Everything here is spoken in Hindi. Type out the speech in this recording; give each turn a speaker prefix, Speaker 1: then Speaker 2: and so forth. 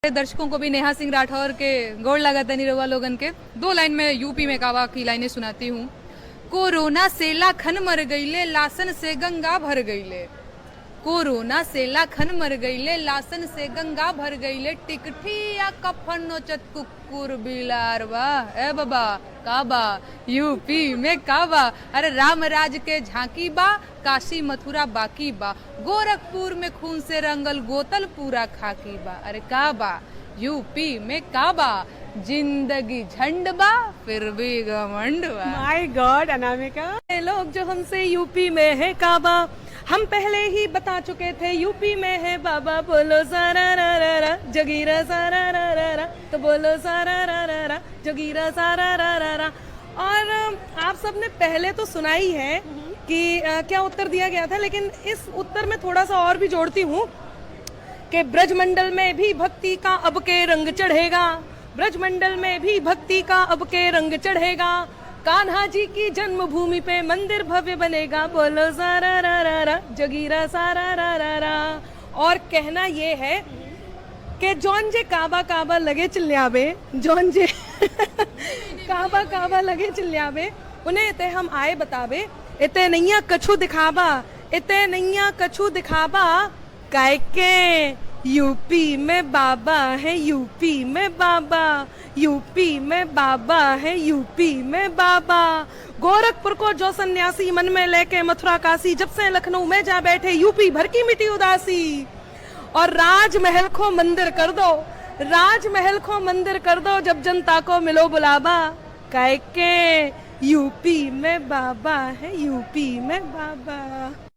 Speaker 1: दर्शकों को भी नेहा सिंह राठौर के गोड़ लगाता नहीं रवा लोगन के 2 लाइन में यूपी में कावा की लाइनें सुनाती हूँ। कोरोना से लाखन मर गईले, लासन से गंगा भर गईले। कोरोना से लाखन मर गईले, लासन से गंगा भर गईले। टिकठी या कफन नोचत कुकुर बिलारवा। ए बाबा काबा यूपी में काबा। अरे राम राज के झांकी बा, काशी मथुरा बाकी बा। गोरखपुर में खून से रंगल गोतल पूरा खाकी बा। अरे काबा यूपी में काबा। जिंदगी झंड बा फिर भी घमंड बा।
Speaker 2: माय गॉड अनामिका, लोग जो हमसे यूपी में है काबा, हम पहले ही बता चुके थे यूपी में है बाबा। बोलो सारा रा रा रा जोगीरा सारा रा रा रा, तो बोलो सारा रा रा रा जोगीरा सारा रा रा रा। और आप सबने पहले तो सुना ही है कि क्या उत्तर दिया गया था, लेकिन इस उत्तर में थोड़ा सा और भी जोड़ती हूँ कि ब्रजमंडल में भी भक्ति का अब के रंग चढ़ेगा। ब्रजमंडल में भी भक्ति का अब के रंग चढ़ेगा। कान्हा जी की जन्मभूमि पे मंदिर भव्य बनेगा। बोलो सारा रा रा रा जोगीरा सारा रा रा रा। और कहना ये है कि जौन जे काबा काबा लगे चिल्लावे, जौन जे काबा काबा लगे चिल्लावे, उन्हें इते हम आए बतावे। इते नैया कछु दिखाबा, इते नैया कछु दिखाबा। काय के यूपी में बाबा है, यूपी में बाबा, यूपी में बाबा है, यूपी में बाबा। गोरखपुर को जो सन्यासी मन में लेके मथुरा काशी, जब से लखनऊ में जा बैठे यूपी भर की मिटी उदासी। और राजमहल को मंदिर कर दो, राजमहल को मंदिर कर दो, जब जनता को मिलो बुलावा। काय के यूपी में बाबा है, यूपी में बाबा।